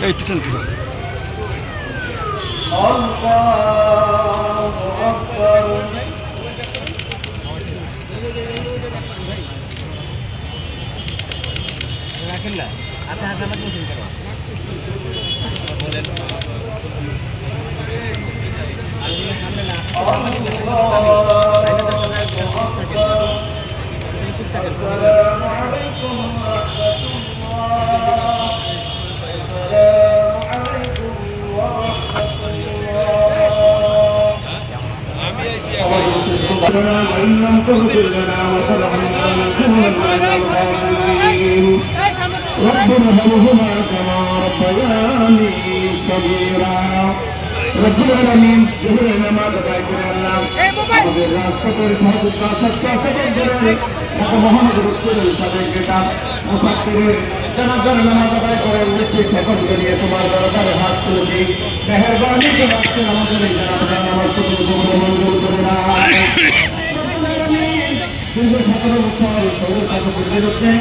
এই পিছন ফিরো। আল্লাহু আকবার। রাখেন না, হাতে হাতে আমার কোচিং করো বলেন সামনে না وإن لم تغفر لنا وترحمنا لنكونن من الخاسرين رب ارحمهما كما ربياني صغيرا رب العالمين জোহরের নামাজ আদায় করে আল্লাহ আমাদের রাজপথের সহযোগিতা সচ্চা সবল করে মহানগর রসুলের সাথে কিতাব মুসাফিরের জানাজার নামাজ আদায় করে উঠতে সকলকে নিয়ে তোমার দরবারে হাত তুলেছি মেহেরবানি করে আজকের আমাদের এই জানাজার নামাজ মঞ্জুর করে না দীর্ঘ 17 বছর স্বৈরশাসকের বিরুদ্ধে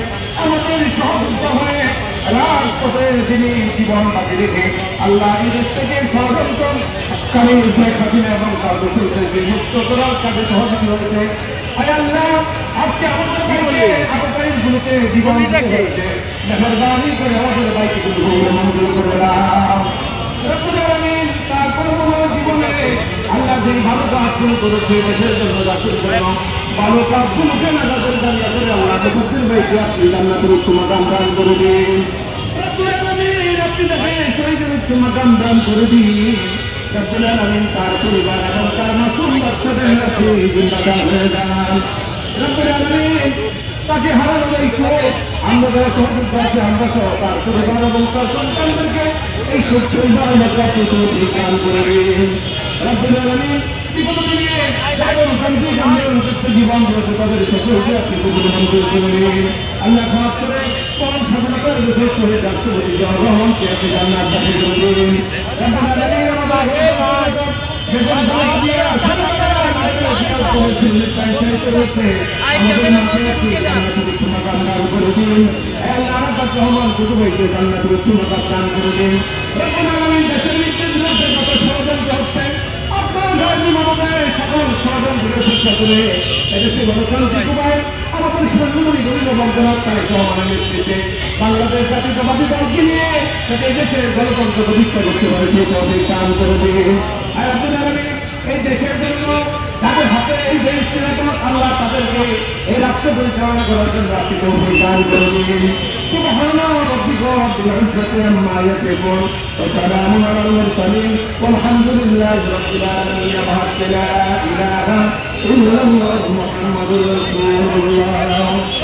আমাদের সহযোগিতা হয়ে রাজপথে যিনি জীবন বাজি রেখে আল্লাহ দেশ থেকে ষড়যন্ত্র শেখ হাসিনা এবং তার দোষীদেরকে মুক্ত করার কাজে সহযোগী হয়েছে। আল্লাহ আজকে আমাদের বাইরে আতঙ্ককারীগুলোকে জীবন দিতে হয়েছে মেহেরবানি করে আমাদের বাইকে মঞ্জুর করে দাও। তার কর্মময় জীবনে আল্লাহ যে ভালো কাজ শুরু করেছে দেশের জন্য রাষ্ট্রের জন্য ভালো কাজগুলোকে নাজাদের দাঁড়িয়ে করে আল্লাহ সত্যের বাইকে আপনি জান্নাতের উচ্চ মাকাম দান করে দিন। আপনি দেখেন শহীদের উচ্চ মাকাম দান করে দিন। রব্বুল আলামিন তার পরিবার এবং তার মাসুম বাচ্চাদের কাছে জিন্দাদার হয়ে যান। রব্বুল আলামিন তাকে হারানোর এই শোক আমরা যারা সহযোগিতা আছে আমরা সহ তার পরিবার এবং তার সন্তানদেরকে এই শোক পরিবার দান করে দিন। রব্বুল আলামিন বিপদ দিনে জীবন দিয়েছে তাদের সকলকে আপনি কবুল মঞ্জুর করে দিন। আল্লাহ খাস করে কোন স্বাধীনতার দেশের শহীদ রাষ্ট্রপতি জনগণকে আপনি জান্নাত দাখিল করে দিন। সকল ষড়যন্ত্রের চেষ্টা করে এদেশে গণতান্ত্রিক উপায়ে আমাদের সরকারি গরিব বন্ধনার তারেক রহমানের নেতৃত্বে বাংলাদেশ জাতীয়তাবাদী দলকে নিয়ে যাতে দেশের গণতন্ত্র প্রতিষ্ঠা করতে পারে সেই তহবিল দান করে দিন। আর আপনারা এই দেশের জন্য তাদের হাতে এই দেশ আল্লাহ তাদেরকে এই রাষ্ট্র পরিচালনা করার জন্য আপনি তহবিল দান করে দিন। سبحان ربك رب العزة عما يصفون وسلام على المرسلين والحمد لله رب العالمين لا إله إلا الله محمد رسول الله